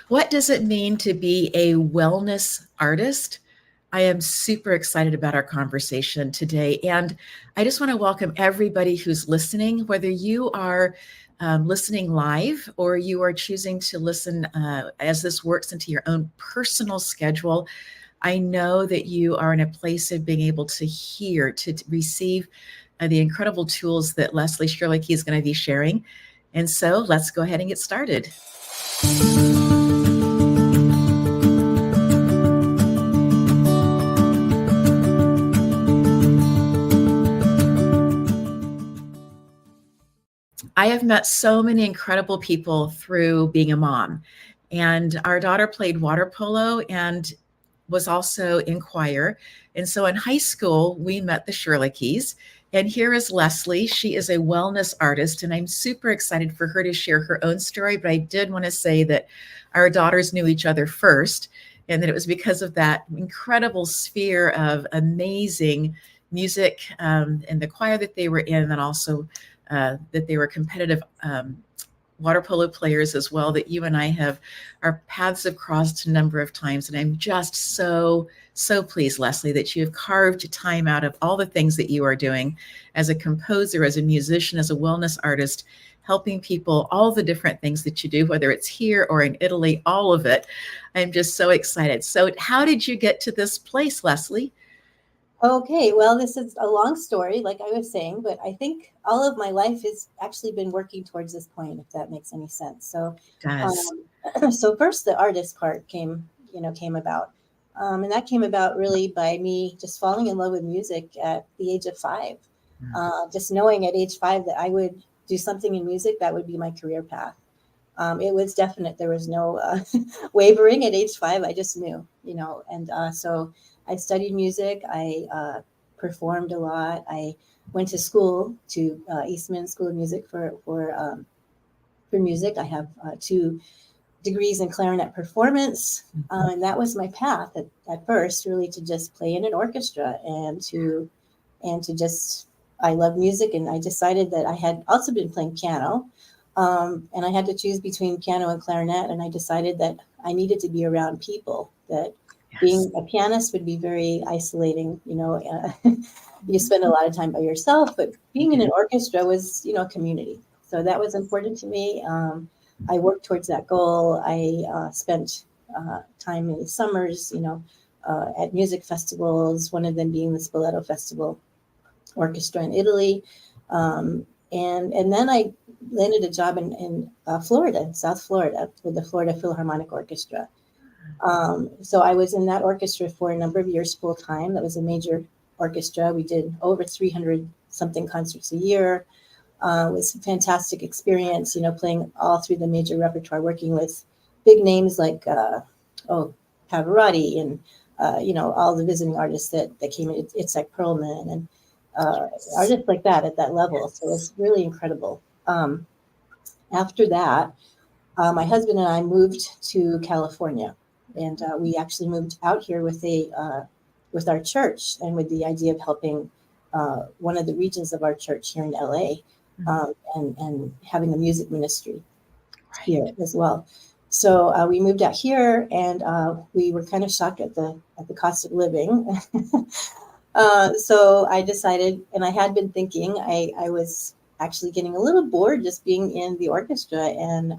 What does it mean to be a wellness artist? I am super excited about our conversation today. And I just want to welcome everybody who's listening, whether you are listening live or you are choosing to listen as this works into your own personal schedule. I know that you are in a place of being able to hear, to receive the incredible tools that Leslie Schroerlucke is going to be sharing. And so let's go ahead and get started. I have met so many incredible people through being a mom. And our daughter played water polo and was also in choir. And so in high school, we met the Schroerluckes. And here is Leslie. She is a wellness artist, and I'm super excited for her to share her own story. But I did want to say that our daughters knew each other first, and that it was because of that incredible sphere of amazing music and the choir that they were in, and also that they were competitive water polo players as well, that you and I our paths have crossed a number of times. And I'm just so pleased, Leslie, that you have carved time out of all the things that you are doing as a composer, as a musician, as a wellness artist, helping people, all the different things that you do, whether it's here or in Italy, all of it. I'm just so excited. So how did you get to this place, Leslie? Okay, well, this is a long story, like I was saying, but I think all of my life has actually been working towards this point, if that makes any sense. So, so first the artist part came about, and that came about really by me just falling in love with music at the age of 5, just knowing at age 5 that I would do something in music that would be my career path. It was definite. There was no wavering at age 5. I just knew, and so I studied music. I performed a lot. I went to school to Eastman School of Music for music. I have 2 degrees in clarinet performance, and that was my path at first, really, to just play in an orchestra and to just. I love music, and I decided that I had also been playing piano, and I had to choose between piano and clarinet, and I decided that I needed to be around people. That being a pianist would be very isolating, you spend a lot of time by yourself, but being in an orchestra was, a community. So that was important to me. I worked towards that goal. I spent time in the summers, at music festivals, one of them being the Spoleto Festival Orchestra in Italy. And then I landed a job in Florida, South Florida, with the Florida Philharmonic Orchestra. So I was in that orchestra for a number of years full time. That was a major orchestra. We did over 300 something concerts a year. It was a fantastic experience, playing all through the major repertoire, working with big names like Pavarotti and all the visiting artists that came in. It's like Perlman and artists like that at that level. So it was really incredible. After that, my husband and I moved to California. And we actually moved out here with our church, and with the idea of helping one of the regions of our church here in LA, and having a music ministry here as well. So we moved out here, and we were kind of shocked at the cost of living. So I decided, and I had been thinking, I was actually getting a little bored just being in the orchestra and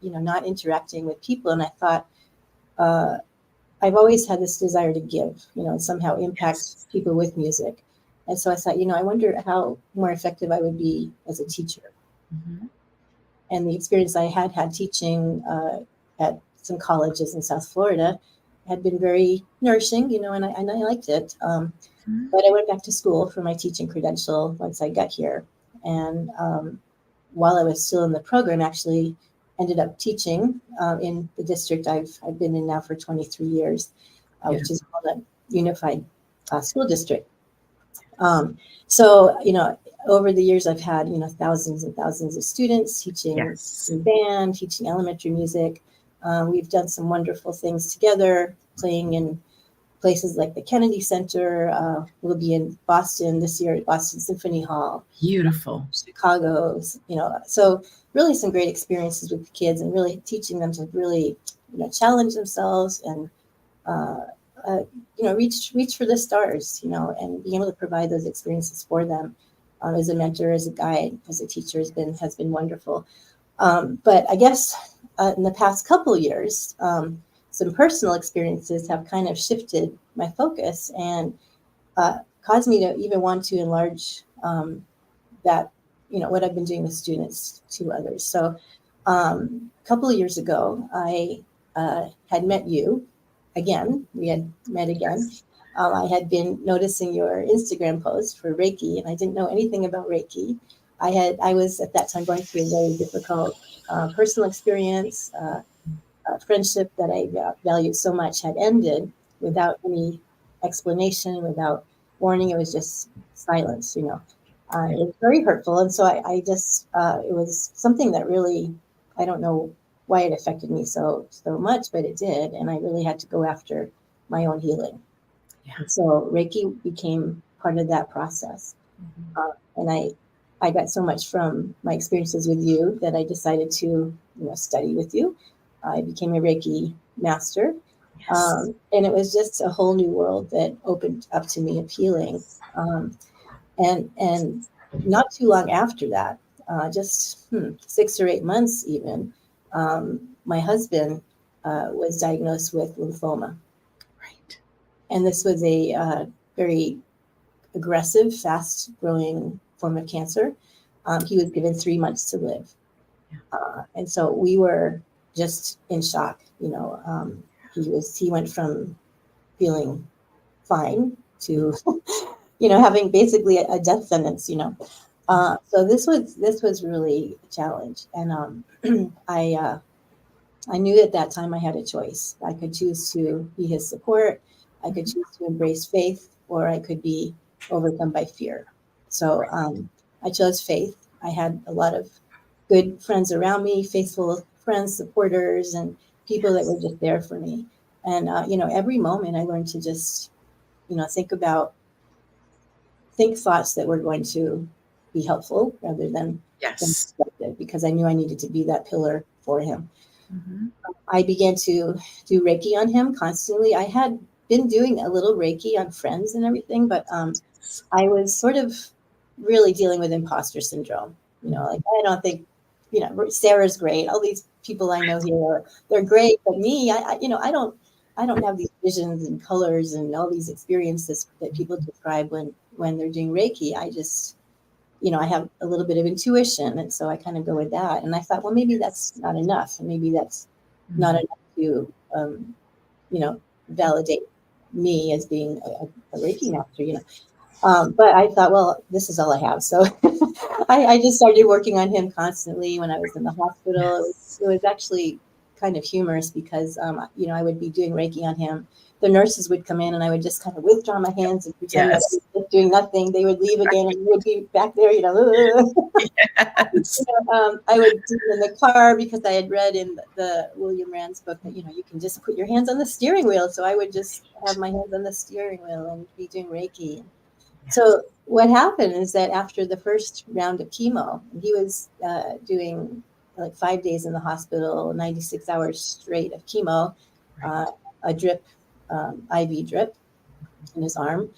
not interacting with people. And I thought, I've always had this desire to give, and somehow impact people with music. And so I thought, I wonder how more effective I would be as a teacher. Mm-hmm. And the experience I had teaching at some colleges in South Florida had been very nourishing, and I liked it. But I went back to school for my teaching credential once I got here. And while I was still in the program, actually ended up teaching in the district I've been in now for 23 years, which is called a unified school district. So, over the years, I've had, thousands and thousands of students teaching in band, teaching elementary music. We've done some wonderful things together, playing in places like the Kennedy Center. We'll be in Boston this year at Boston Symphony Hall. Beautiful. Chicago, so really some great experiences with the kids, and really teaching them to really, challenge themselves and, reach for the stars, and being able to provide those experiences for them as a mentor, as a guide, as a teacher has been wonderful. But I guess in the past couple of years, some personal experiences have kind of shifted my focus and caused me to even want to enlarge that, what I've been doing with students to others. So a couple of years ago, I had met you again. We had met again. I had been noticing your Instagram post for Reiki, and I didn't know anything about Reiki. I was at that time going through a very difficult personal experience. Friendship that I valued so much had ended without any explanation, without warning. It was just silence, It was very hurtful. And so I just, it was something that really, I don't know why it affected me so much, but it did. And I really had to go after my own healing. Yeah. So Reiki became part of that process. Mm-hmm. And I got so much from my experiences with you that I decided to, study with you. I became a Reiki master. Yes. And it was just a whole new world that opened up to me of healing. And not too long after that, just 6 or 8 months even, my husband was diagnosed with lymphoma. Right. And this was a very aggressive, fast-growing form of cancer. He was given 3 months to live. And so we were just in shock. He went from feeling fine to, having basically a death sentence, So this was really a challenge. And I knew at that time I had a choice. I could choose to be his support. I could choose to embrace faith, or I could be overcome by fear. So I chose faith. I had a lot of good friends around me, faithful friends, supporters, and people that were just there for me. And, every moment I learned to just, think thoughts that were going to be helpful rather than destructive, because I knew I needed to be that pillar for him. Mm-hmm. I began to do Reiki on him constantly. I had been doing a little Reiki on friends and everything, but I was sort of really dealing with imposter syndrome. I don't think, Sarah's great. All these people I know here, they're great, but me, I don't have these visions and colors and all these experiences that people describe when they're doing Reiki. I just, I have a little bit of intuition. And so I kind of go with that. And I thought, well, maybe that's not enough. And maybe that's not enough to, validate me as being a Reiki master, But I thought, well, this is all I have. So I just started working on him constantly when I was in the hospital. It was actually kind of humorous because, I would be doing Reiki on him. The nurses would come in and I would just kind of withdraw my hands and pretend that I was doing nothing. They would leave again and we would be back there, Yes. I would do it in the car because I had read in the William Rand's book that, you can just put your hands on the steering wheel. So I would just have my hands on the steering wheel and be doing Reiki. So what happened is that after the first round of chemo, he was doing like 5 days in the hospital, 96 hours straight of chemo, a drip, IV drip in his arm.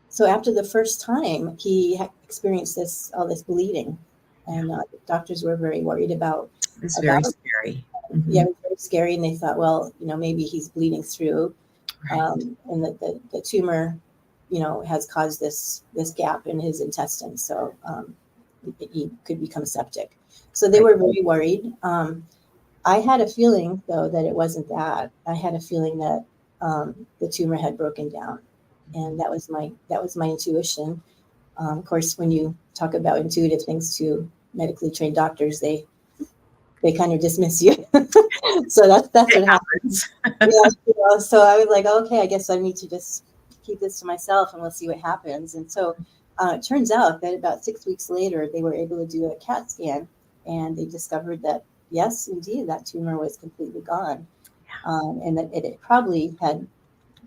So after the first time, he experienced all this bleeding, and doctors were very worried about. It's very scary. Mm-hmm. Yeah, it was very scary, and they thought, well, maybe he's bleeding through, and that the tumor, has caused this gap in his intestines, so he could become septic. So they were very worried. I had a feeling, though, that it wasn't that. I had a feeling that the tumor had broken down, and that was my intuition. Of course, when you talk about intuitive things to medically trained doctors, they kind of dismiss you. So that's what happens. So I was like, okay, I guess I need to just keep this to myself and we'll see what happens. And so it turns out that about 6 weeks later, they were able to do a CAT scan, and they discovered that, yes, indeed, that tumor was completely gone. And that it probably had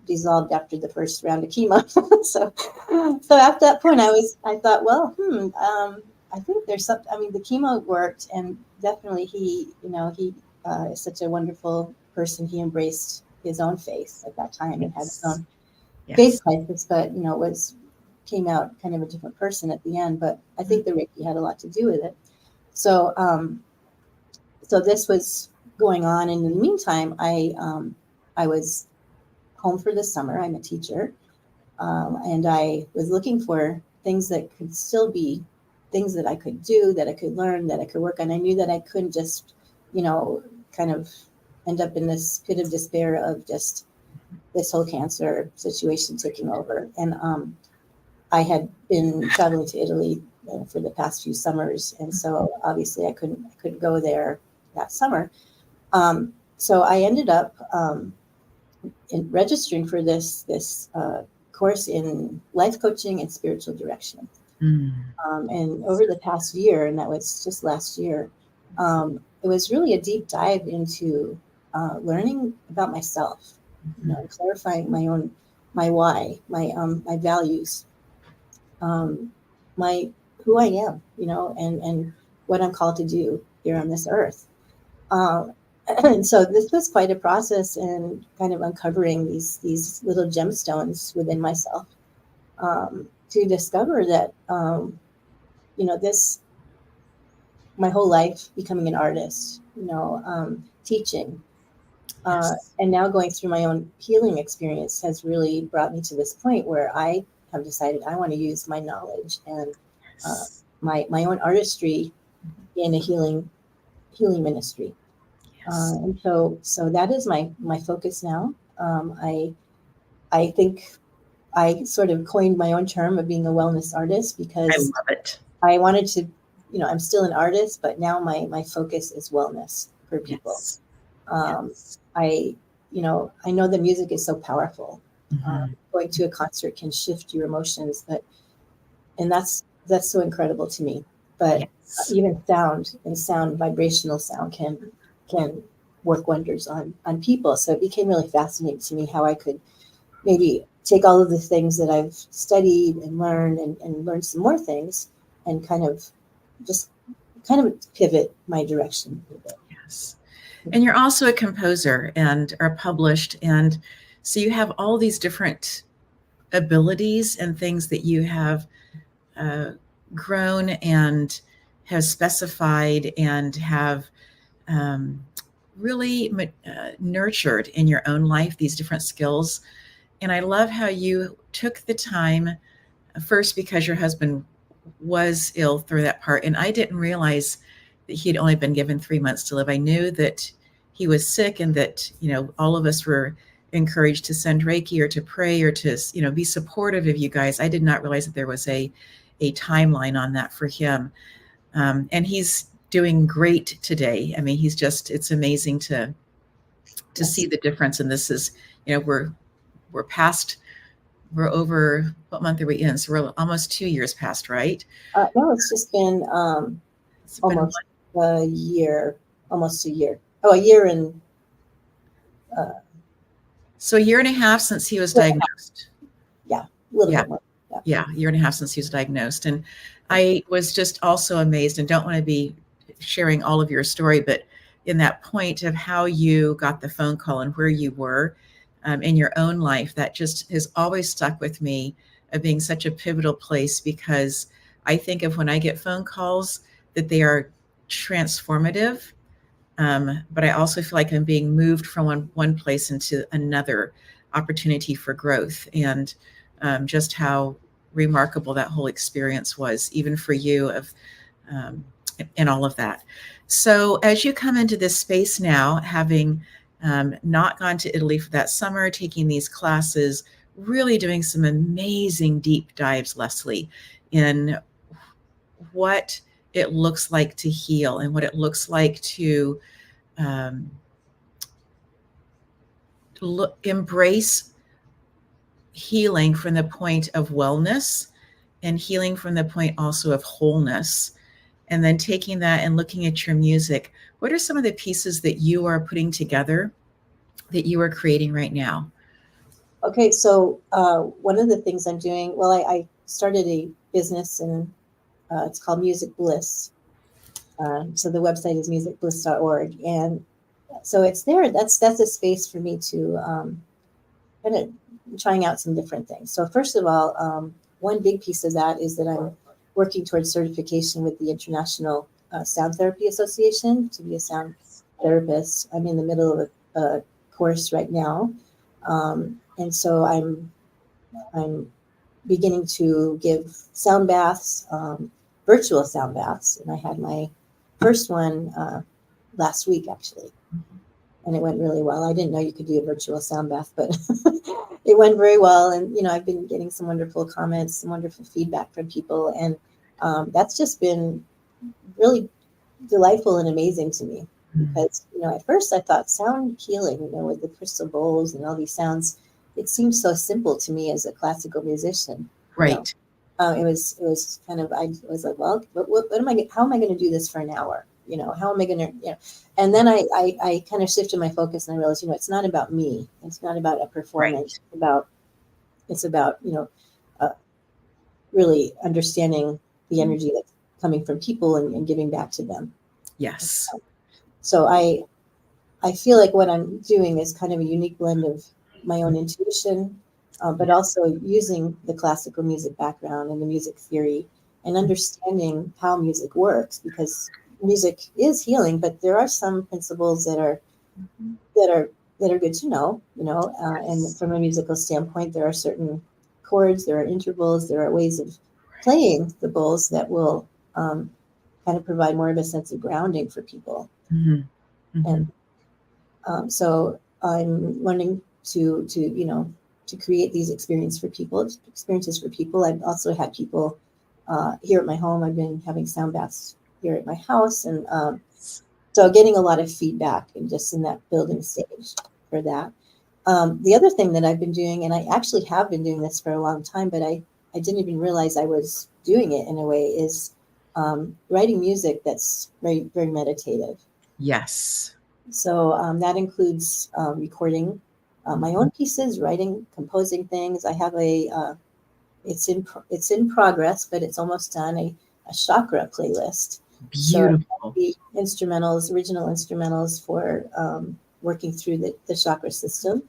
dissolved after the first round of chemo. so after that point, I thought, well, I think there's something. I mean, the chemo worked, and definitely he is such a wonderful person. He embraced his own faith at that time and had his own faith crisis, but came out kind of a different person at the end. But I think the Reiki had a lot to do with it. So so this was going on, and in the meantime, I was home for the summer. I'm a teacher, and I was looking for things that could still be things that I could do, that I could learn, that I could work on. I knew that I couldn't just, kind of end up in this pit of despair of just this whole cancer situation taking over. And I had been traveling to Italy for the past few summers, and so obviously I couldn't go there that summer. So I ended up registering for this course in life coaching and spiritual direction. And over the past year, and that was just last year, it was really a deep dive into learning about myself, clarifying my why, my values, who I am, and what I'm called to do here on this earth. And so this was quite a process, and kind of uncovering these little gemstones within myself to discover that, this, my whole life becoming an artist, teaching, and now going through my own healing experience has really brought me to this point where I have decided I want to use my knowledge and my own artistry in a healing ministry. And so that is my focus now. I think I sort of coined my own term of being a wellness artist, because I love it. I wanted to, I'm still an artist, but now my focus is wellness for people. I know the music is so powerful. Going to a concert can shift your emotions, and that's so incredible to me. But even sound, vibrational sound can work wonders on people. So it became really fascinating to me how I could maybe take all of the things that I've studied and learned and learn some more things, and kind of pivot my direction a bit. Yes. And you're also a composer and are published. And so you have all these different abilities and things that you have grown and have specified and have really nurtured in your own life, these different skills. And I love how you took the time, first because your husband was ill through that part. And I didn't realize that he'd only been given 3 months to live. I knew that he was sick, and that, all of us were encouraged to send Reiki or to pray or to, be supportive of you guys. I did not realize that there was a timeline on that for him. And he's doing great today. I mean, it's amazing to see the difference. And this is, we're over, what month are we in? So we're almost 2 years past, right? No, it's just been almost a year. Oh, a year and. So a year and a half since he was diagnosed. Yeah, a little bit more. Yeah, a year and a half since he was diagnosed. And I was just also amazed, and don't want to be sharing all of your story, but in that point of how you got the phone call and where you were in your own life, that just has always stuck with me, of being such a pivotal place, because I think of when I get phone calls that they are transformative. But I also feel like I'm being moved from one place into another opportunity for growth, and just how remarkable that whole experience was, even for you, and all of that. So as you come into this space now, having not gone to Italy for that summer, taking these classes, really doing some amazing deep dives, Leslie, in what it looks like to heal and what it looks like to embrace healing from the point of wellness, and healing from the point also of wholeness. And then taking that and looking at your music, what are some of the pieces that you are putting together that you are creating right now? Okay, so one of the things I'm doing, well, I started a business, and it's called MusicBliss. So the website is musicbliss.org, and so it's there. That's a space for me to kind of trying out some different things. So first of all, one big piece of that is that I'm working towards certification with the International Sound Therapy Association to be a sound therapist. I'm in the middle of a course right now, and so I'm beginning to give sound baths, virtual sound baths, and I had my first one last week actually, and it went really well. I didn't know you could do a virtual sound bath, but it went very well. And I've been getting some wonderful comments, some wonderful feedback from people, and that's just been really delightful and amazing to me. Because at first I thought sound healing, with the crystal bowls and all these sounds, it seemed so simple to me as a classical musician. Right. It was kind of, I was like, well, how am I going to do this for an hour? How am I going to, and then I kind of shifted my focus, and I realized, it's not about me. It's not about a performance. Right. It's about, really understanding the energy that's coming from people and giving back to them. Yes. So I feel like what I'm doing is kind of a unique blend of my own intuition, but also using the classical music background and the music theory and understanding how music works, because music is healing, but there are some principles that are good to know, and from a musical standpoint, there are certain chords, there are intervals, there are ways of playing the bowls that will kind of provide more of a sense of grounding for people. Mm-hmm. Mm-hmm. And so I'm wanting to create these experiences for people. I've also had people here at my home. I've been having sound baths here at my house, and so getting a lot of feedback and just in that building stage for that. The other thing that I've been doing, and I actually have been doing this for a long time, but I didn't even realize I was doing it in a way, is writing music that's very, very meditative. Yes. So that includes recording my own pieces, writing, composing things. I have it's in progress, but it's almost done, a chakra playlist. Beautiful. So the original instrumentals for working through the chakra system.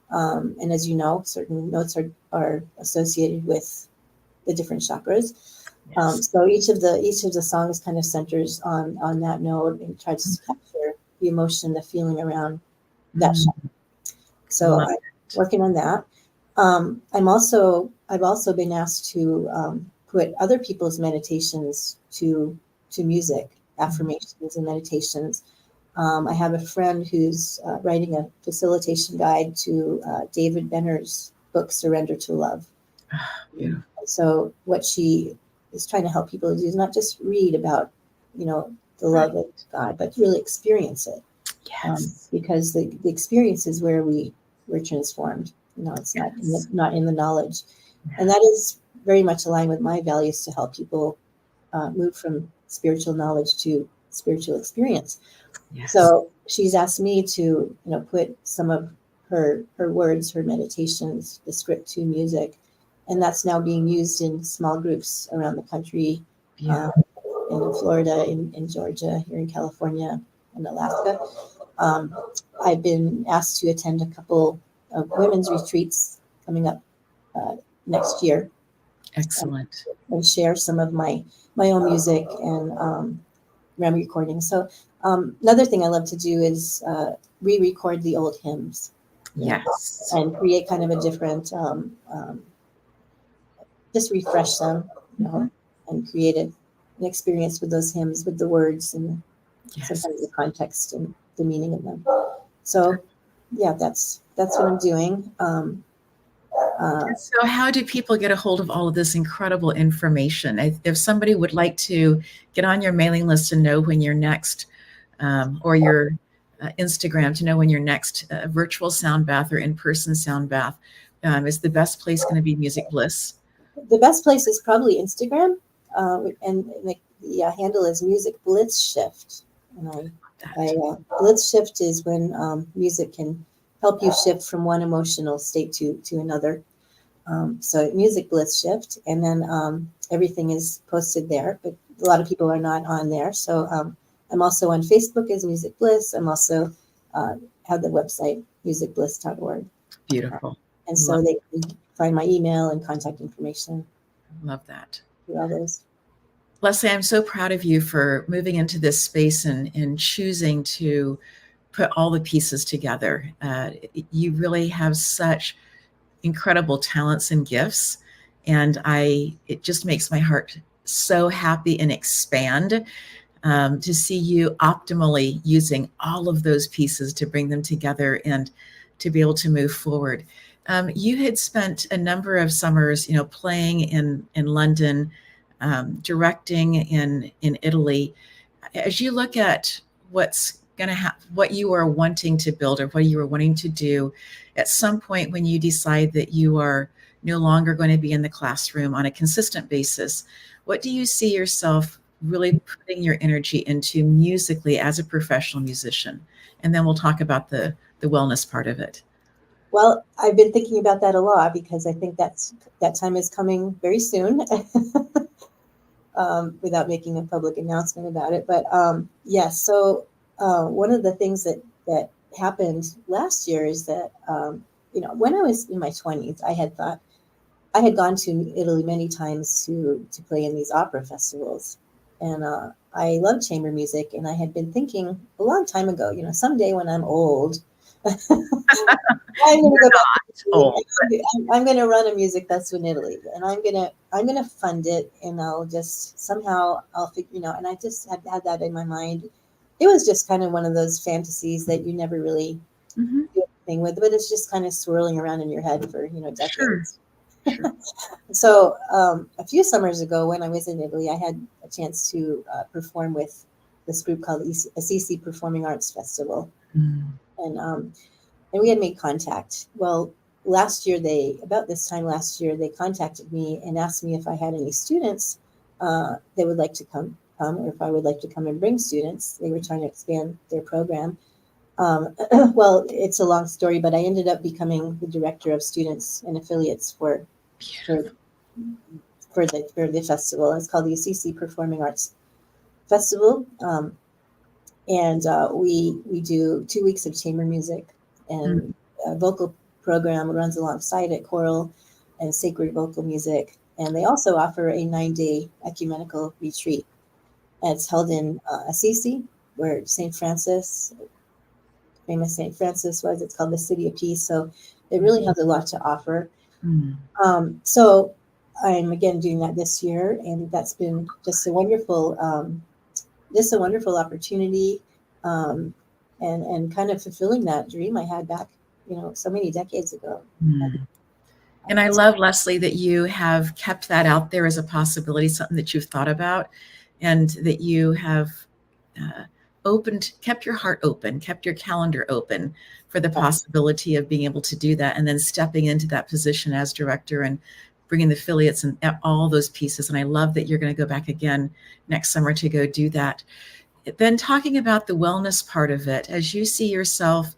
And as you know, certain notes are associated with the different chakras. Yes. So each of the songs kind of centers on that note and tries to capture the emotion, the feeling around that chakra. So I'm working on that. I've also been asked to put other people's meditations to music, affirmations and meditations. I have a friend who's writing a facilitation guide to David Benner's book, Surrender to Love. Yeah. So what she is trying to help people do is not just read about, the love of God, but really experience it. Yes. Because the experience is where we're transformed. It's not in the knowledge. And that is very much aligned with my values, to help people move from spiritual knowledge to spiritual experience. Yes. So she's asked me to, put some of her words, her meditations, the script to music. And that's now being used in small groups around the country, in Florida, in Georgia, here in California, and Alaska. I've been asked to attend a couple of women's retreats coming up next year. Excellent. And share some of my own music and recordings. So another thing I love to do is re-record the old hymns. Yes. And create kind of a different, just refresh them, and create an experience with those hymns, with the words and sometimes the context and the meaning of them. So yeah, that's what I'm doing. So how do people get a hold of all of this incredible information? If somebody would like to get on your mailing list and know when your next, or your Instagram to know when your next virtual sound bath or in-person sound bath, is the best place going to be MusicBliss? The best place is probably Instagram, and the handle is MusicBliss Shift. And Blitz Shift is when music can help you shift from one emotional state to another. So MusicBliss Shift, and then everything is posted there, but a lot of people are not on there. So I'm also on Facebook as MusicBliss. I'm also have the website musicbliss.org. Beautiful. And so they can find my email and contact information. Love that. Through all those. Leslie, I'm so proud of you for moving into this space and choosing to put all the pieces together. You really have such incredible talents and gifts, and it just makes my heart so happy and expand to see you optimally using all of those pieces to bring them together and to be able to move forward. You had spent a number of summers, playing in London, directing in Italy. As you look at what's going to happen, what you are wanting to build or what you are wanting to do, at some point when you decide that you are no longer going to be in the classroom on a consistent basis, what do you see yourself really putting your energy into musically as a professional musician? And then we'll talk about the wellness part of it. Well, I've been thinking about that a lot because I think that time is coming very soon. Without making a public announcement about it. But yes, so one of the things that happened last year is that, when I was in my 20s, I had gone to Italy many times to play in these opera festivals. And I love chamber music. And I had been thinking a long time ago, someday when I'm old, I'm going to go back. I'm going to run a music festival in Italy, and I'm going to fund it, and I'll just somehow figure, and I just had that in my mind. It was just kind of one of those fantasies that you never really do anything with, but it's just kind of swirling around in your head for decades. Sure. So a few summers ago, when I was in Italy, I had a chance to perform with this group called Assisi Performing Arts Festival. And we had made contact. Well, about this time last year, they contacted me and asked me if I had any students that would like to come, or if I would like to come and bring students. They were trying to expand their program. Well, it's a long story, but I ended up becoming the director of students and affiliates for the festival. It's called the Assisi Performing Arts Festival. And we do 2 weeks of chamber music, and a vocal program runs alongside it, choral and sacred vocal music. And they also offer a 9-day ecumenical retreat. And it's held in Assisi, where St. Francis, famous St. Francis was. It's called the City of Peace. So it really has a lot to offer. So I'm again doing that this year, and that's been just a wonderful opportunity, and kind of fulfilling that dream I had back, so many decades ago. And I love, Leslie, that you have kept that out there as a possibility, something that you've thought about, and that you have kept your heart open, kept your calendar open for the possibility of being able to do that, and then stepping into that position as director and bringing the affiliates and all those pieces. And I love that you're going to go back again next summer to go do that. Then talking about the wellness part of it, as you see yourself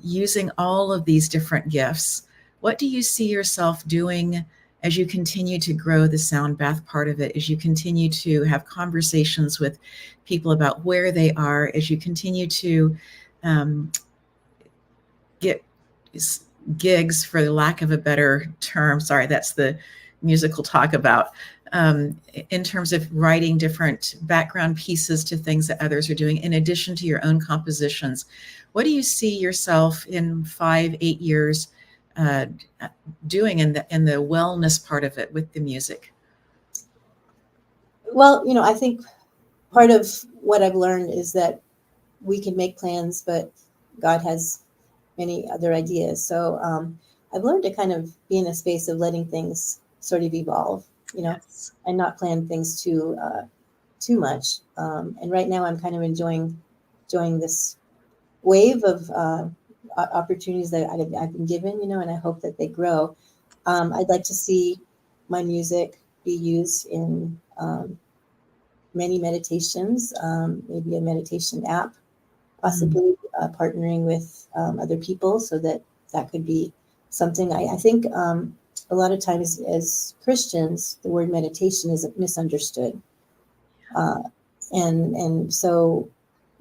using all of these different gifts, what do you see yourself doing as you continue to grow the sound bath part of it, as you continue to have conversations with people about where they are, as you continue to get gigs, for the lack of a better term, sorry, that's the musical talk about, in terms of writing different background pieces to things that others are doing, in addition to your own compositions. What do you see yourself in 5-8 years doing in the wellness part of it with the music? Well, I think part of what I've learned is that we can make plans, but God has many other ideas. So I've learned to kind of be in a space of letting things sort of evolve, yes, and not plan things too much. And right now I'm kind of enjoying this wave of opportunities that I've been given, and I hope that they grow. I'd like to see my music be used in many meditations, maybe a meditation app, possibly partnering with other people so that could be something. I think a lot of times as Christians, the word meditation is misunderstood. And so,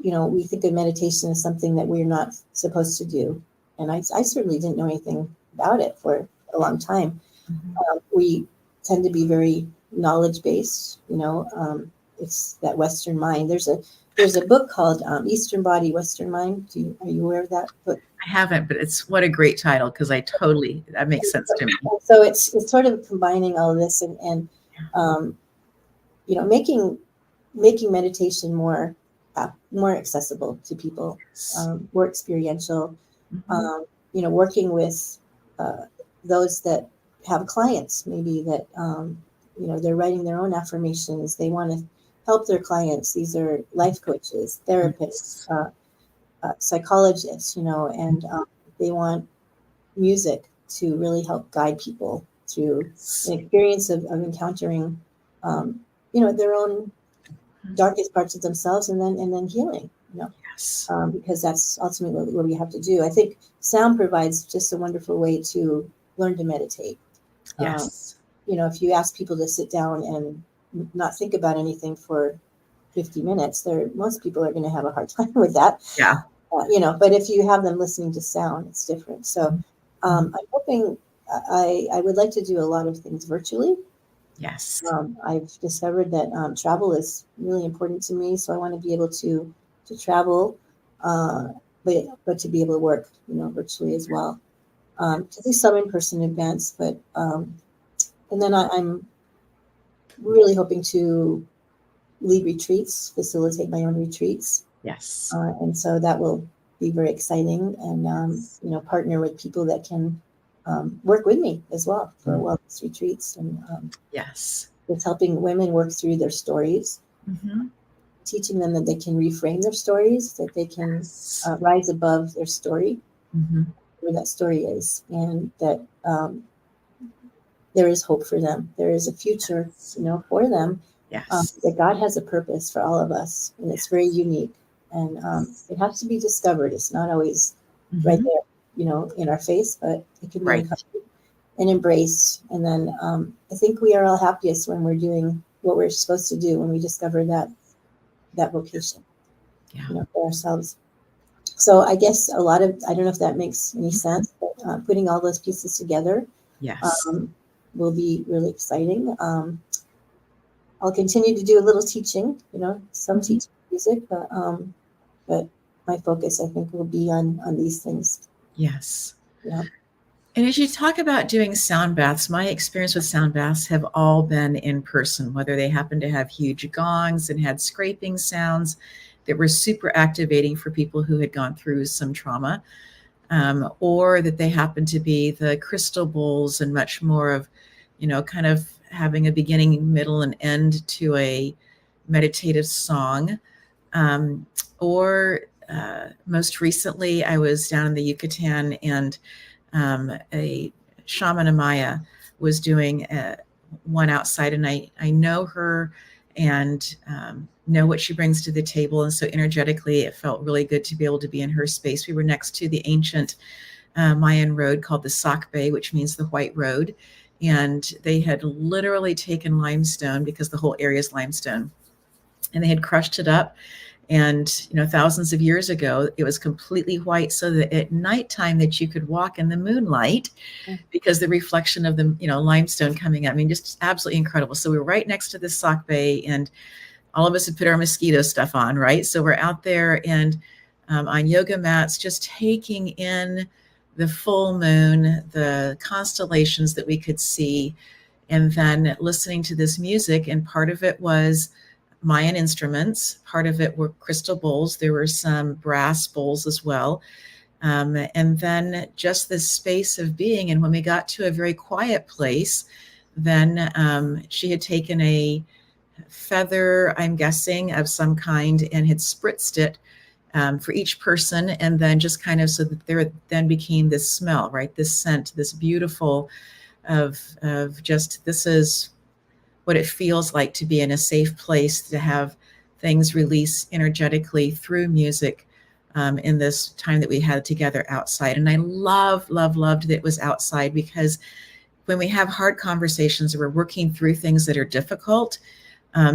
we think of meditation as something that we're not supposed to do. And I certainly didn't know anything about it for a long time. We tend to be very knowledge-based, it's that Western mind. There's a book called Eastern Body, Western Mind. Are you aware of that book? I haven't, but what a great title, because that makes sense to me. So it's sort of combining all of this and making meditation more accessible to people, more experiential. Working with those that have clients, maybe that they're writing their own affirmations. They want to help their clients. These are life coaches, therapists, psychologists, and they want music to really help guide people through an experience of encountering, their own darkest parts of themselves, and then healing, because that's ultimately what we have to do. I think sound provides just a wonderful way to learn to meditate. Yes. If you ask people to sit down and not think about anything for 50 minutes, most people are going to have a hard time with that. Yeah. But if you have them listening to sound, it's different. So I'm hoping I would like to do a lot of things virtually. Yes. I've discovered that travel is really important to me. So I want to be able to travel, but to be able to work, virtually as well. To do some in-person events, but and then I'm really hoping to lead retreats, facilitate my own retreats. Yes. And so that will be very exciting, and partner with people that can work with me as well for wellness retreats, and yes, it's helping women work through their stories, teaching them that they can reframe their stories, that they can rise above their story, where that story is, and that there is hope for them. There is a future, for them. Yes. That God has a purpose for all of us, and it's very unique, and it has to be discovered. It's not always right there, in our face, but it can be uncovered and embraced. And then I think we are all happiest when we're doing what we're supposed to do, when we discover that vocation, for ourselves. So I guess I don't know if that makes any sense, but putting all those pieces together, will be really exciting. I'll continue to do a little teaching, some teaching music, but my focus, I think, will be on these things. Yes. Yeah. And as you talk about doing sound baths, my experience with sound baths have all been in person, whether they happen to have huge gongs and had scraping sounds that were super activating for people who had gone through some trauma, or that they happened to be the crystal bowls and much more of, kind of having a beginning, middle, and end to a meditative song. Or most recently, I was down in the Yucatan, and a shaman Amaya was doing one outside, and I know her and know what she brings to the table. And so energetically, it felt really good to be able to be in her space. We were next to the ancient Mayan road called the Sac Bay, which means the White Road. And they had literally taken limestone, because the whole area is limestone, and they had crushed it up. And, thousands of years ago, it was completely white, so that at nighttime that you could walk in the moonlight, because the reflection of the, limestone coming up. I mean, just absolutely incredible. So we were right next to the Sac Bay, and all of us had put our mosquito stuff on, right? So we're out there and on yoga mats, just taking in the full moon, the constellations that we could see, and then listening to this music. And part of it was Mayan instruments. Part of it were crystal bowls. There were some brass bowls as well. And then just this space of being. And when we got to a very quiet place, then she had taken a feather, I'm guessing, of some kind, and had spritzed it for each person. And then just kind of so that there then became this smell, right? This scent, this beautiful of just, this is what it feels like to be in a safe place, to have things release energetically through music, in this time that we had together outside. And I loved that it was outside, because when we have hard conversations or we're working through things that are difficult,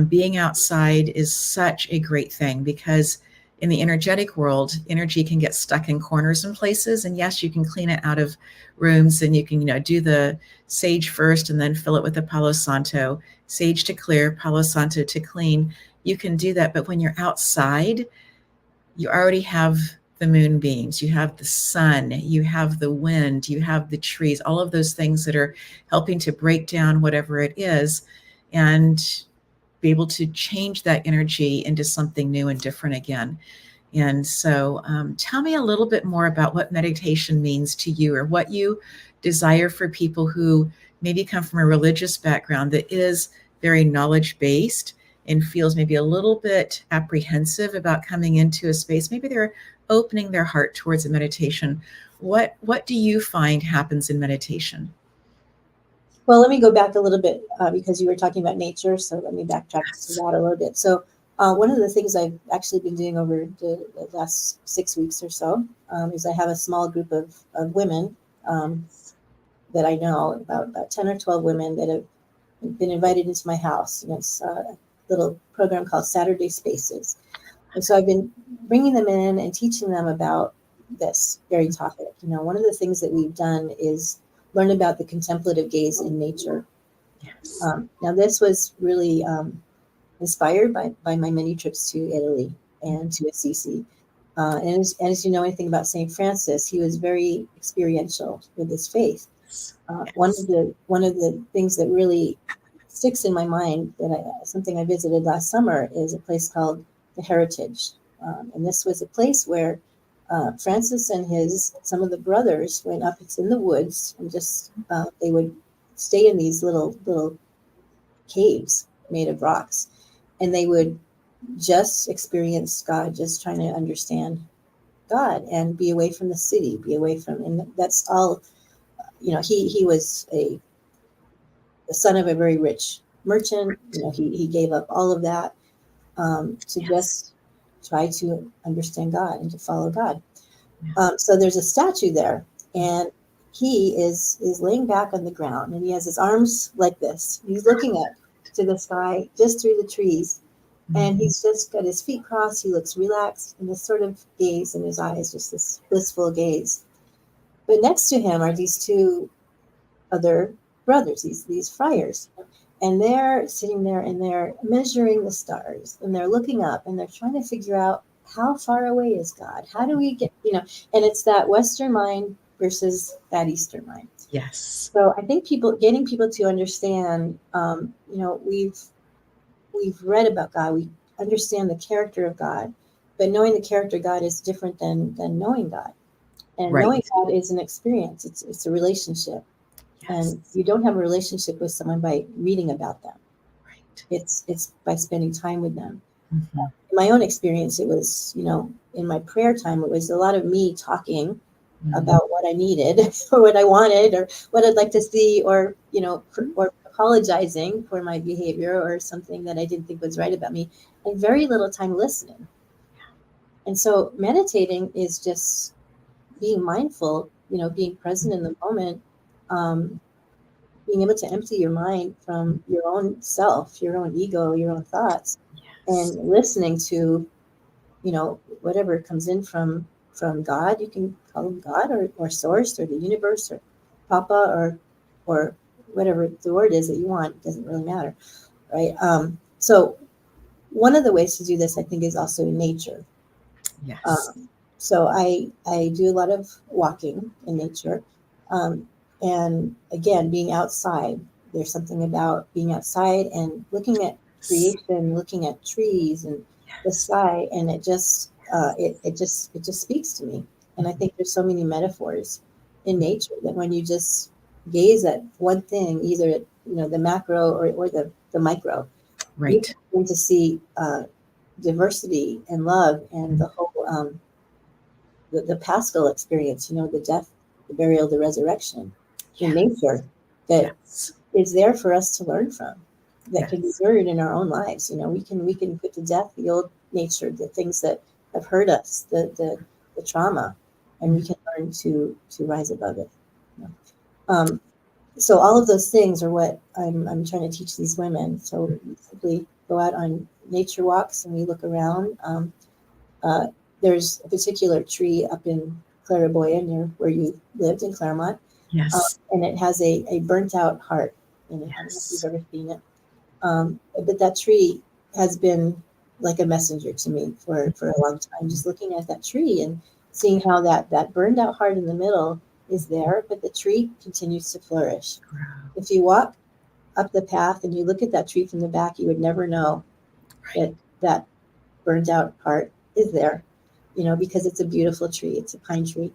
being outside is such a great thing, because in the energetic world, energy can get stuck in corners and places. And yes, you can clean it out of rooms, and you can, do the sage first and then fill it with the Palo Santo, sage to clear, Palo Santo to clean. You can do that. But when you're outside, you already have the moonbeams, you have the sun, you have the wind, you have the trees, all of those things that are helping to break down whatever it is and be able to change that energy into something new and different again. And so tell me a little bit more about what meditation means to you, or what you desire for people who maybe come from a religious background that is very knowledge-based and feels maybe a little bit apprehensive about coming into a space. Maybe they're opening their heart towards a meditation. What do you find happens in meditation? Well, let me go back a little bit because you were talking about nature. So let me backtrack to that a little bit. So one of the things I've actually been doing over the last 6 weeks or so is I have a small group of women that I know, about 10 or 12 women that have been invited into my house. And it's a little program called Saturday Spaces. And so I've been bringing them in and teaching them about this very topic. One of the things that we've done is learn about the contemplative gaze in nature. Yes. Now, this was really inspired by my many trips to Italy and to Assisi. And as you know anything about St. Francis, he was very experiential with his faith. Yes. One of the things that really sticks in my mind, something I visited last summer, is a place called the Heritage. And this was a place where Francis and some of the brothers went up. It's in the woods, and just they would stay in these little caves made of rocks, and they would just experience God, just trying to understand God and be away from the city, and that's all. He was the son of a very rich merchant. He gave up all of that to just try to understand God and to follow God. So there's a statue there, and he is laying back on the ground, and he has his arms like this. He's looking up to the sky, just through the trees, and he's just got his feet crossed. He looks relaxed, and this sort of gaze in his eyes, just this blissful gaze. But next to him are these two other brothers, these friars. And they're sitting there, and they're measuring the stars, and they're looking up, and they're trying to figure out, how far away is God? How do we get, and it's that Western mind versus that Eastern mind. Yes. So I think getting people to understand, we've read about God, we understand the character of God, but knowing the character of God is different than knowing God. And knowing God is an experience. It's a relationship. Yes. And you don't have a relationship with someone by reading about them. Right. It's by spending time with them. Mm-hmm. In my own experience, it was, in my prayer time, it was a lot of me talking about what I needed or what I wanted or what I'd like to see, or apologizing for my behavior or something that I didn't think was right about me, and very little time listening. And so meditating is just being mindful, being present in the moment, being able to empty your mind from your own self, your own ego, your own thoughts, and listening to, whatever comes in from God. You can call him God or source or the universe or Papa or whatever the word is that you want. It doesn't really matter, right? So one of the ways to do this, I think, is also in nature. Yes. So I do a lot of walking in nature. And again, being outside, there's something about being outside and looking at creation, looking at trees and the sky, and it just speaks to me. And I think there's so many metaphors in nature that when you just gaze at one thing, either at the macro or the micro, right, you begin to see diversity and love and the whole the Paschal experience. The death, the burial, the resurrection in nature that is there for us to learn from, that can be mirrored in our own lives. We can put to death the old nature, the things that hurt us, the trauma, and we can learn to rise above it. So all of those things are what I'm trying to teach these women. So we simply go out on nature walks and we look around. There's a particular tree up in Claraboya near where you lived in Claremont. Yes. And it has a burnt out heart in it. Yes. I don't know if you've ever seen it. But that tree has been like a messenger to me for a long time. Just looking at that tree and seeing how that burned out heart in the middle is there, but the tree continues to flourish. Wow. If you walk up the path and you look at that tree from the back, you would never know that burned out heart is there, because it's a beautiful tree. It's a pine tree.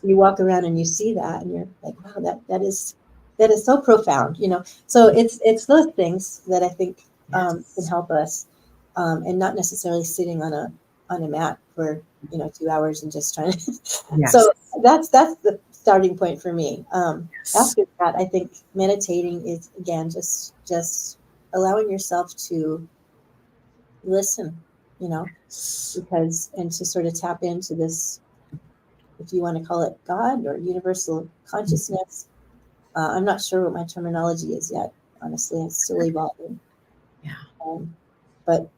You walk around and you see that and you're like, wow, that is so profound, So it's those things that I think can help us, and not necessarily sitting on a mat for 2 hours and just trying to. Yes. So that's the starting point for me. After that, I think meditating is, again, just allowing yourself to listen, because, and to sort of tap into this, if you want to call it God or universal consciousness. I'm not sure what my terminology is yet. Honestly, it's still evolving. Yeah. But,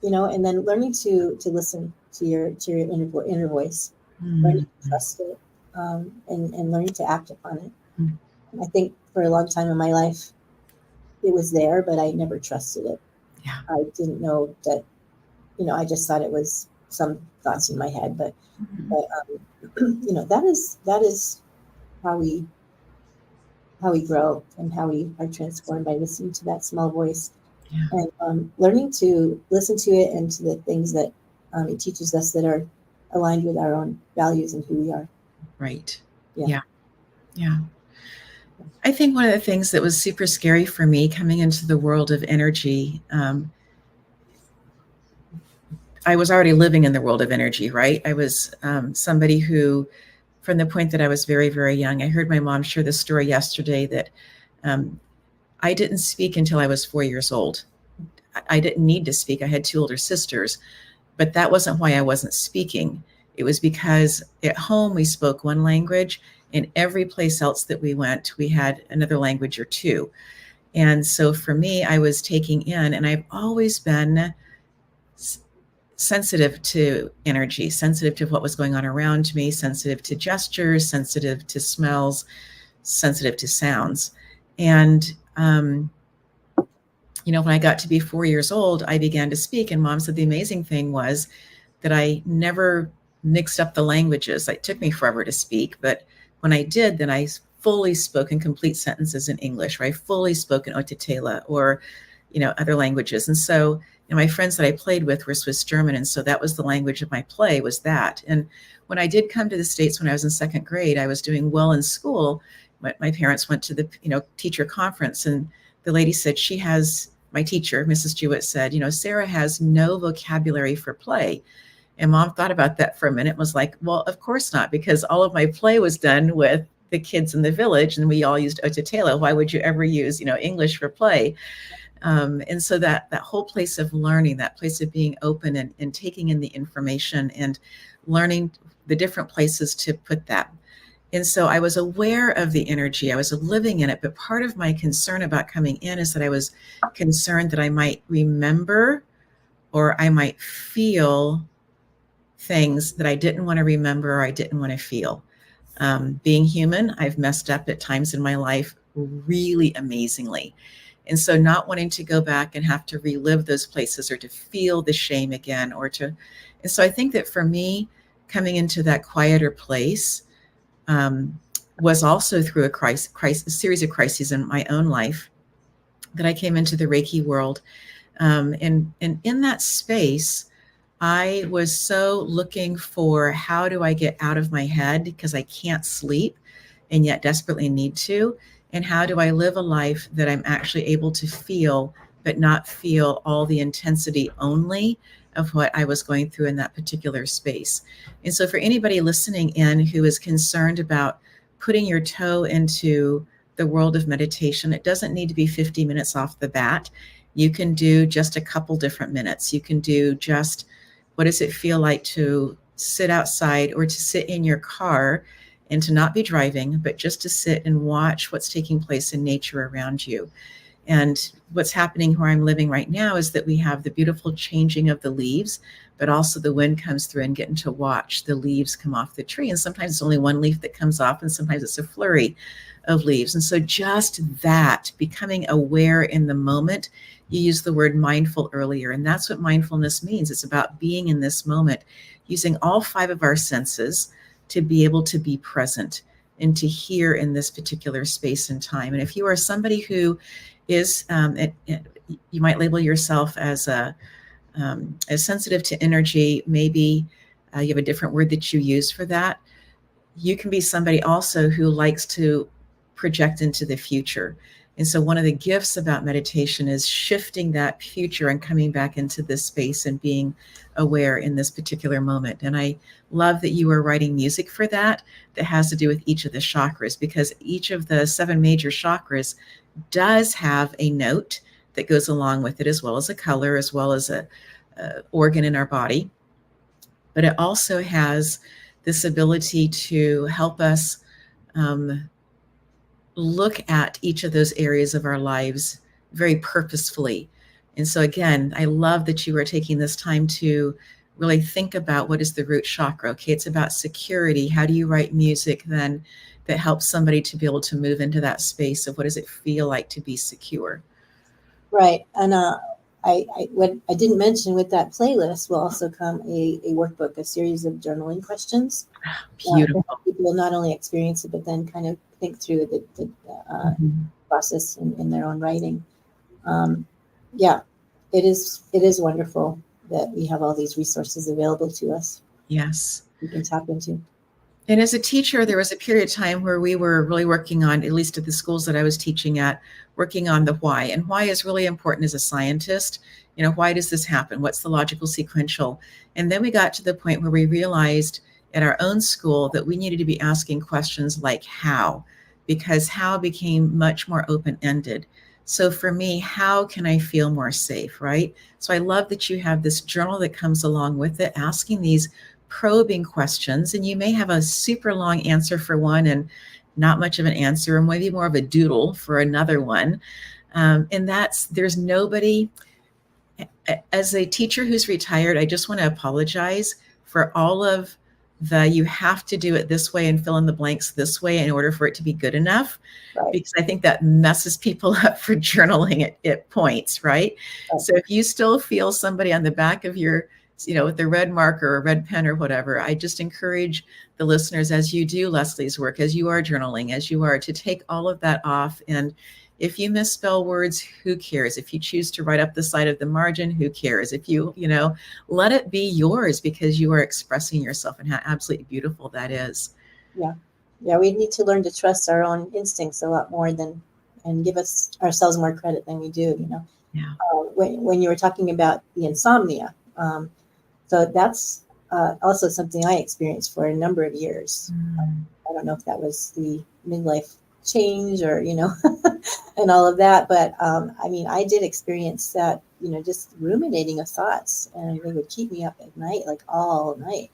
and then learning to listen to your inner voice, learning to trust it, and learning to act upon it. I think for a long time in my life, it was there, but I never trusted it. Yeah. I didn't know that, I just thought it was some thoughts in my head, but that is how we grow and how we are transformed, by listening to that small voice. Yeah. And learning to listen to it and to the things that it teaches us that are aligned with our own values and who we are. Right. Yeah. I think one of the things that was super scary for me coming into the world of energy, I was already living in the world of energy, right? I was somebody who, from the point that I was very, very young, I heard my mom share this story yesterday that I didn't speak until I was 4 years old. I didn't need to speak. I had 2 older sisters, but that wasn't why I wasn't speaking. It was because at home we spoke one language, and every place else that we went, we had another language or 2. And so for me, I was taking in, and I've always been sensitive to energy, sensitive to what was going on around me, sensitive to gestures, sensitive to smells, sensitive to sounds. And, when I got to be 4 years old, I began to speak, and Mom said the amazing thing was that I never mixed up the languages. It took me forever to speak, but when I did, then I fully spoke in complete sentences in English, or I fully spoke in Otetela or, other languages. And so, my friends that I played with were Swiss German. And so that was the language of my play, was that. And when I did come to the States when I was in 2nd grade, I was doing well in school. My parents went to the, teacher conference, and the lady said my teacher, Mrs. Jewett, said, Sarah has no vocabulary for play. And Mom thought about that for a minute and was like, well, of course not, because all of my play was done with the kids in the village and we all used Otetela. Why would you ever use, English for play? And so that whole place of learning, that place of being open and taking in the information and learning the different places to put that. And so I was aware of the energy. I was living in it. But part of my concern about coming in is that I was concerned that I might remember or I might feel things that I didn't want to remember or I didn't want to feel. Being human, I've messed up at times in my life really amazingly. And so not wanting to go back and have to relive those places or to feel the shame again and so I think that for me, coming into that quieter place was also through a series of crises in my own life that I came into the Reiki world. And in that space, I was so looking for, how do I get out of my head because I can't sleep and yet desperately need to? And how do I live a life that I'm actually able to feel, but not feel all the intensity only of what I was going through in that particular space? And so for anybody listening in who is concerned about putting your toe into the world of meditation, it doesn't need to be 50 minutes off the bat. You can do just a couple different minutes. You can do just What does it feel like to sit outside or to sit in your car and to not be driving, but just to sit and watch what's taking place in nature around you? And what's happening where I'm living right now is that we have the beautiful changing of the leaves, but also the wind comes through and getting to watch the leaves come off the tree. And sometimes it's only one leaf that comes off, and sometimes it's a flurry of leaves. And so just that, becoming aware in the moment. You used the word mindful earlier, and that's what mindfulness means. It's about being in this moment, using all 5 of our senses to be able to be present and to hear in this particular space and time. And if you are somebody who is, you might label yourself as sensitive to energy, maybe you have a different word that you use for that. You can be somebody also who likes to project into the future. And so one of the gifts about meditation is shifting that future and coming back into this space and being aware in this particular moment. And I love that you are writing music for that has to do with each of the chakras, because each of the 7 major chakras does have a note that goes along with it, as well as a color, as well as a organ in our body. But it also has this ability to help us look at each of those areas of our lives very purposefully. And so again, I love that you are taking this time to really think about what is the root chakra. Okay, it's about security. How do you write music then that helps somebody to be able to move into that space of what does it feel like to be secure? Right. And what I didn't mention with that playlist will also come a workbook, a series of journaling questions. Beautiful. People will not only experience it, but then kind of think through the process in their own writing. Yeah, it is wonderful that we have all these resources available to us. Yes. We can tap into. And as a teacher, there was a period of time where we were really working on, at least at the schools that I was teaching at, working on the why. And why is really important as a scientist. You know, why does this happen? What's the logical sequential? And then we got to the point where we realized at our own school that we needed to be asking questions like how, because how became much more open-ended. So for me, how can I feel more safe, right? So I love that you have this journal that comes along with it, asking these probing questions, and you may have a super long answer for one and not much of an answer, or maybe more of a doodle for another one. And there's nobody, as a teacher who's retired, I just want to apologize for all of you have to do it this way and fill in the blanks this way in order for it to be good enough. Right. Because I think that messes people up for journaling at points, right? So if you still feel somebody on the back of your, with the red marker or red pen or whatever, I just encourage the listeners, as you do Leslie's work, as you are journaling, as you are, to take all of that off. And if you misspell words, who cares? If you choose to write up the side of the margin, who cares? If you, let it be yours, because you are expressing yourself, and how absolutely beautiful that is. Yeah. Yeah. We need to learn to trust our own instincts a lot more and give ourselves more credit than we do, Yeah. When you were talking about the insomnia, so that's also something I experienced for a number of years. I don't know if that was the midlife change or, and all of that. But I did experience that, just ruminating of thoughts, and they would keep me up at night, like all night,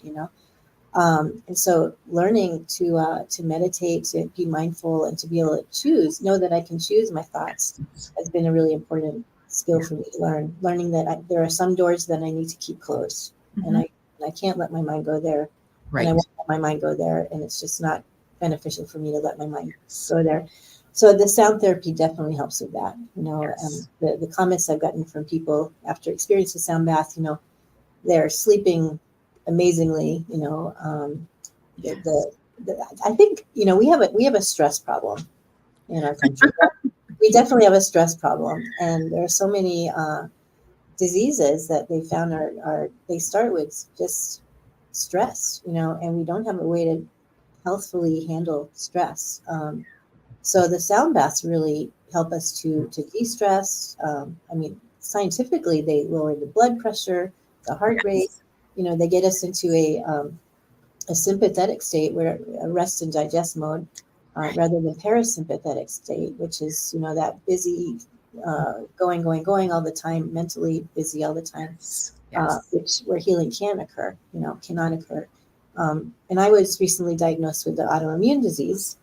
and so learning to meditate, to be mindful, and to be able to know that I can choose my thoughts has been a really important skill for me to learn. Learning that there are some doors that I need to keep closed, and I can't let my mind go there. Right. And I won't let my mind go there, and it's just not beneficial for me to let my mind go there. So the sound therapy definitely helps with that. The comments I've gotten from people after experiencing a sound bath, they're sleeping amazingly. I think we have a stress problem in our country. We definitely have a stress problem, and there are so many diseases that they found they start with just stress, and we don't have a way to healthfully handle stress. So the sound baths really help us to de-stress. Scientifically, they lower the blood pressure, the heart rate. They get us into a sympathetic state, where a rest and digest mode, rather than parasympathetic state, which is that busy, going all the time, mentally busy all the time. where healing can occur, cannot occur. And I was recently diagnosed with the autoimmune disease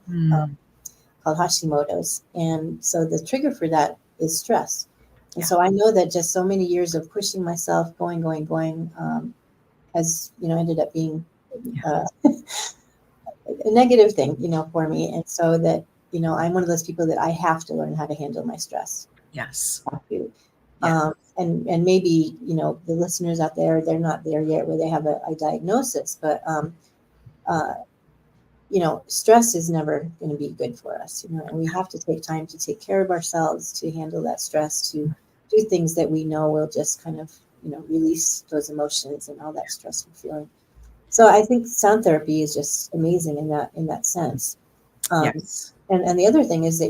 called Hashimoto's. And so the trigger for that is stress. And so I know that just so many years of pushing myself, going, has, ended up being a negative thing, for me. And so that, I'm one of those people that I have to learn how to handle my stress. Yes. And maybe, the listeners out there, they're not there yet where they have a diagnosis, but, stress is never going to be good for us, and we have to take time to take care of ourselves, to handle that stress, to do things that we know will just kind of, release those emotions and all that stress we're feeling. So I think sound therapy is just amazing in that sense. Yes. And the other thing is that,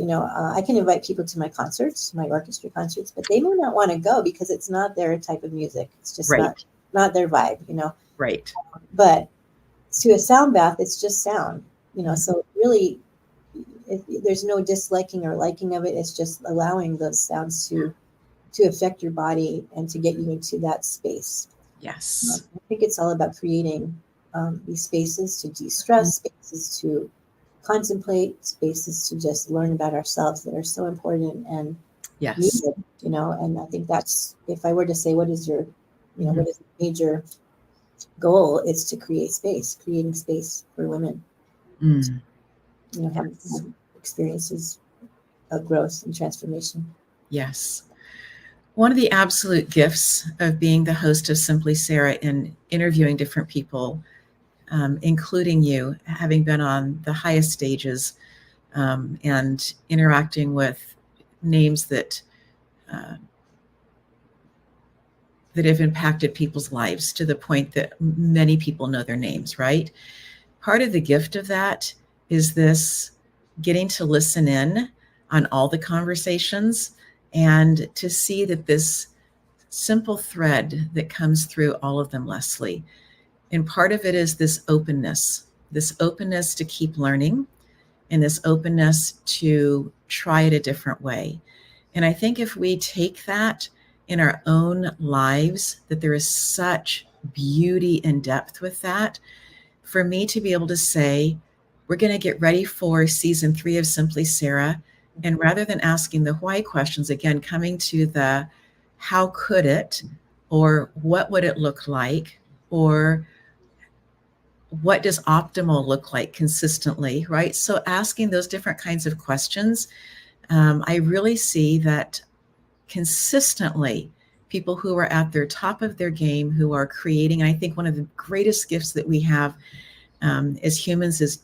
I can invite people to my concerts, my orchestra concerts, but they may not want to go because it's not their type of music. It's just not their vibe, Right. But to a sound bath, it's just sound, so really there's no disliking or liking of it. It's just allowing those sounds to affect your body and to get you into that space. Yes. I think it's all about creating these spaces to de-stress, spaces to contemplate, spaces to just learn about ourselves that are so important and needed, and I think that's, if I were to say, what is your, what is the major goal, is to creating space for women, have experiences of growth and transformation. Yes. One of the absolute gifts of being the host of Simply Sarah and interviewing different people, including you, having been on the highest stages and interacting with names that have impacted people's lives to the point that many people know their names, right? Part of the gift of that is this getting to listen in on all the conversations and to see that this simple thread that comes through all of them, Leslie. And part of it is this openness to keep learning and this openness to try it a different way. And I think if we take that in our own lives, that there is such beauty and depth with that, for me to be able to say, we're going to get ready for season 3 of Simply Sarah. And rather than asking the why questions, again, coming to the how could it, or what would it look like, or what does optimal look like consistently, right? So asking those different kinds of questions, I really see that consistently people who are at their top of their game, who are creating, and I think one of the greatest gifts that we have as humans is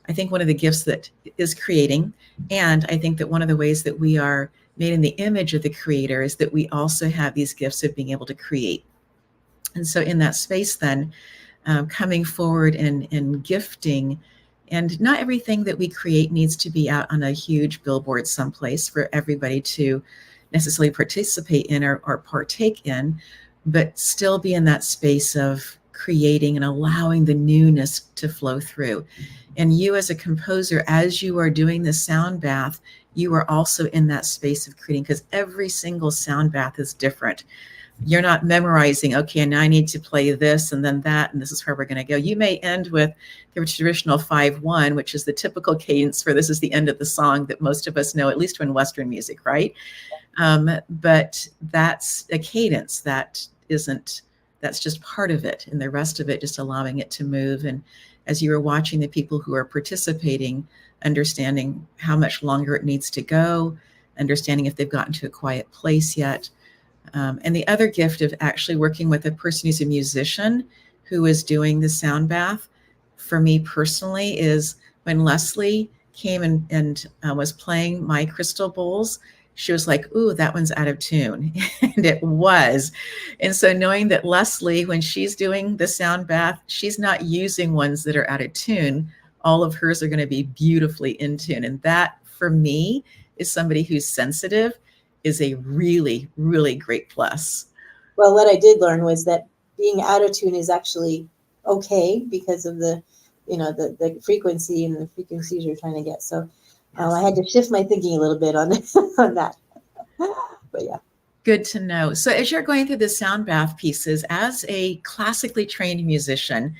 I think one of the gifts that is creating, and I think that one of the ways that we are made in the image of the creator is that we also have these gifts of being able to create. And so in that space then, coming forward and gifting, and not everything that we create needs to be out on a huge billboard someplace for everybody to necessarily participate in or partake in, but still be in that space of creating and allowing the newness to flow through. And you as a composer, as you are doing the sound bath, you are also in that space of creating, because every single sound bath is different. You're not memorizing, okay, now I need to play this and then that, and this is where we're going to go. You may end with the traditional 5-1, which is the typical cadence for this is the end of the song that most of us know, at least in Western music, right? But that's a cadence that's just part of it, and the rest of it just allowing it to move. And as you are watching the people who are participating, understanding how much longer it needs to go, understanding if they've gotten to a quiet place yet. And the other gift of actually working with a person who's a musician who is doing the sound bath, for me personally, is when Leslie came and was playing my crystal bowls, she was like, ooh, that one's out of tune. And it was. And so knowing that Leslie, when she's doing the sound bath, she's not using ones that are out of tune. All of hers are going to be beautifully in tune. And that, for me, is somebody who's sensitive, is a really, really great plus. Well, what I did learn was that being out of tune is actually okay because of the frequency and the frequencies you're trying to get. So I had to shift my thinking a little bit on that. But yeah. Good to know. So as you're going through the sound bath pieces, as a classically trained musician,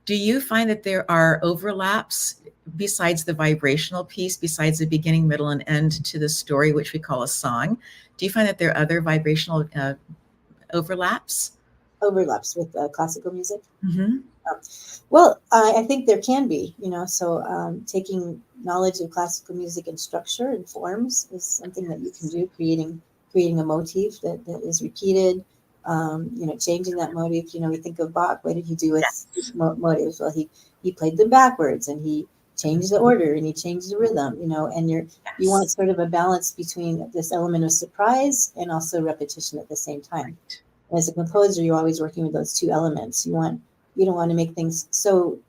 do you find that there are overlaps besides the vibrational piece, besides the beginning, middle, and end to the story, which we call a song? Do you find that there are other vibrational overlaps? Overlaps with classical music? Mm-hmm. Well, I think there can be, so taking knowledge of classical music and structure and forms is something that you can do, creating a motif that is repeated, changing that motif. We think of Bach. What did he do with motives? Well, he played them backwards, and he changed the order, and he changed the rhythm, and you want sort of a balance between this element of surprise and also repetition at the same time. As a composer, you're always working with those two elements. You don't want to make things so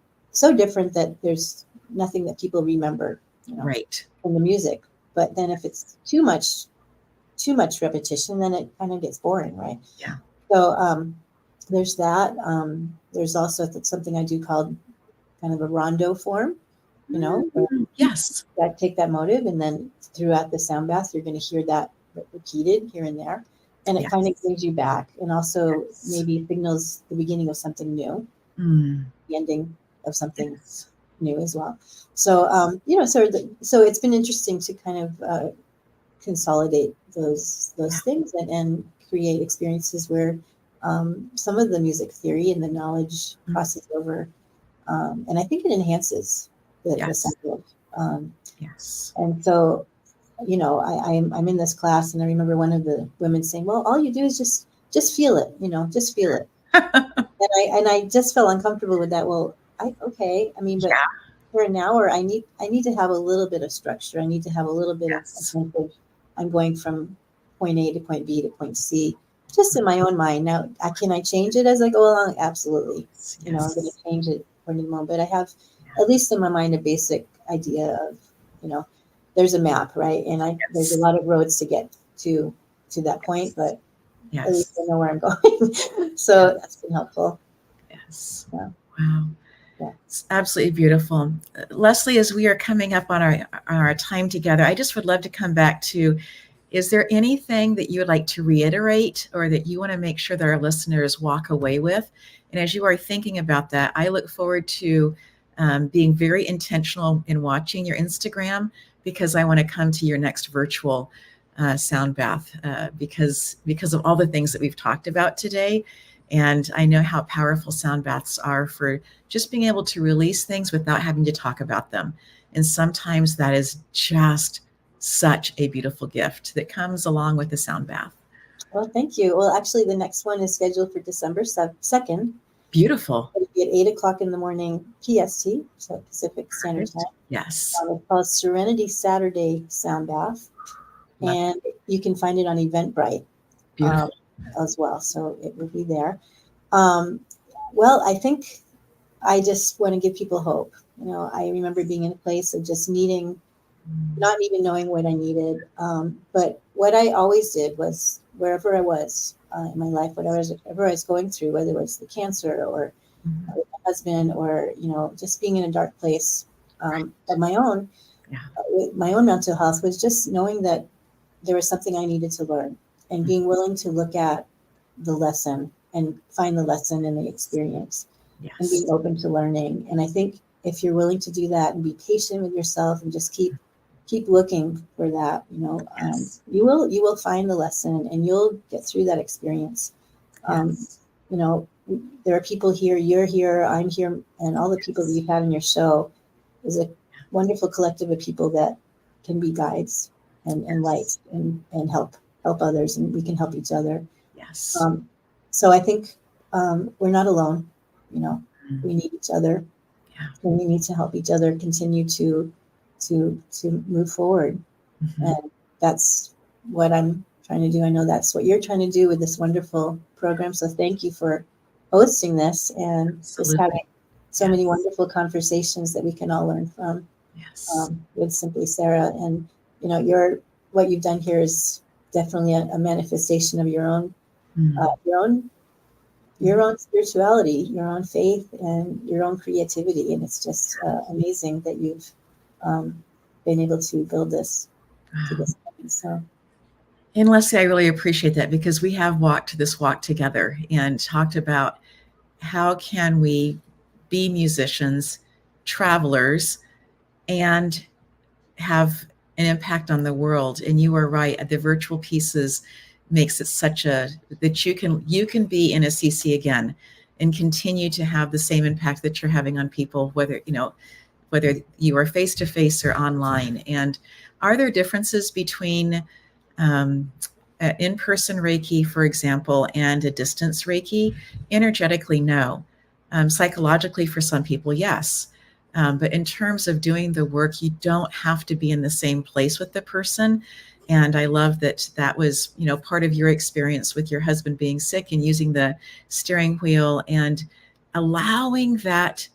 different that there's nothing that people remember, right, from the music. But then if it's too much repetition, then it kind of gets boring, right? Yeah. So there's that. There's also something I do called kind of a rondo form, Yes. That take that motive, and then throughout the sound bath, you're going to hear that repeated here and there. And it kind of brings you back, and also maybe signals the beginning of something new, the ending of something new as well. So, so it's been interesting to kind of consolidate those things and create experiences where some of the music theory and the knowledge crosses over, and I think it enhances the sound. And so, I'm in this class, and I remember one of the women saying, "Well, all you do is just feel it, just feel it." and I just felt uncomfortable with that. Well, but for an hour, I need to have a little bit of structure. I need to have a little bit of a sense of I'm going from point A to point B to point C, just in my own mind. Now, can I change it as I go along? Absolutely. I'm going to change it according to the moment, but I have at least in my mind a basic idea of, there's a map, right? And there's a lot of roads to get to that point, but at least I know where I'm going. So that's been helpful. Yes. Yeah. Wow. Yeah. It's absolutely beautiful. Leslie, as we are coming up on our time together, I just would love to come back to, is there anything that you would like to reiterate or that you want to make sure that our listeners walk away with? And as you are thinking about that, I look forward to being very intentional in watching your Instagram, because I want to come to your next virtual sound bath because of all the things that we've talked about today. And I know how powerful sound baths are for just being able to release things without having to talk about them. And sometimes that is just such a beautiful gift that comes along with the sound bath. Well, thank you. Well, actually, the next one is scheduled for December 2nd. Beautiful. It'll be at 8:00 in the morning PST, so Pacific Standard Time. Yes. It's called Serenity Saturday Sound Bath. And you can find it on Eventbrite as well. So it will be there. Well, I think I just want to give people hope. I remember being in a place of just not even knowing what I needed. But what I always did was, wherever I was in my life, whatever I was going through, whether it was the cancer or my husband, or just being in a dark place of my own, with my own mental health, was just knowing that there was something I needed to learn, and being willing to look at the lesson and find the lesson in the experience, and being open to learning. And I think if you're willing to do that and be patient with yourself and just keep looking for that, you will find the lesson, and you'll get through that experience. There are people here, you're here, I'm here, and all the people that you've had on your show is a wonderful collective of people that can be guides and lights and help others, and we can help each other. Yes. So I think we're not alone. We need each other, and we need to help each other continue to move forward. And that's what I'm trying to do. I know that's what you're trying to do with this wonderful program. So thank you for hosting this and just having so many wonderful conversations that we can all learn from. With Simply Sarah. And what you've done here is definitely a manifestation of your own spirituality, your own faith, and your own creativity. And it's just amazing that you've been able to build this to this point. So And Leslie, I really appreciate that, because we have walked this walk together and talked about how can we be musicians, travelers, and have an impact on the world. And you are right, the virtual pieces makes it such a, that you can be in Assisi again and continue to have the same impact that you're having on people, whether you are face to face or online. And are there differences between in-person Reiki, for example, and a distance Reiki? Energetically, no. Psychologically, for some people, yes. But in terms of doing the work, you don't have to be in the same place with the person. And I love that that was, part of your experience with your husband being sick and using the steering wheel and allowing that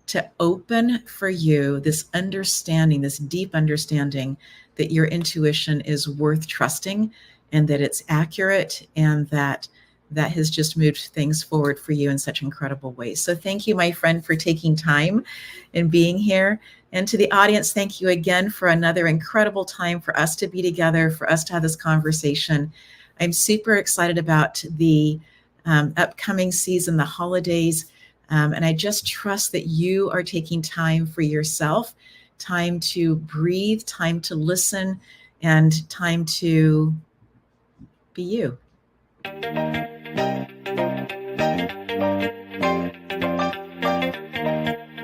to open for you this understanding, this deep understanding that your intuition is worth trusting and that it's accurate, and that has just moved things forward for you in such incredible ways. So thank you, my friend, for taking time and being here. And to the audience, thank you again for another incredible time for us to be together, for us to have this conversation. I'm super excited about the upcoming season, the holidays. And I just trust that you are taking time for yourself, time to breathe, time to listen, and time to be you.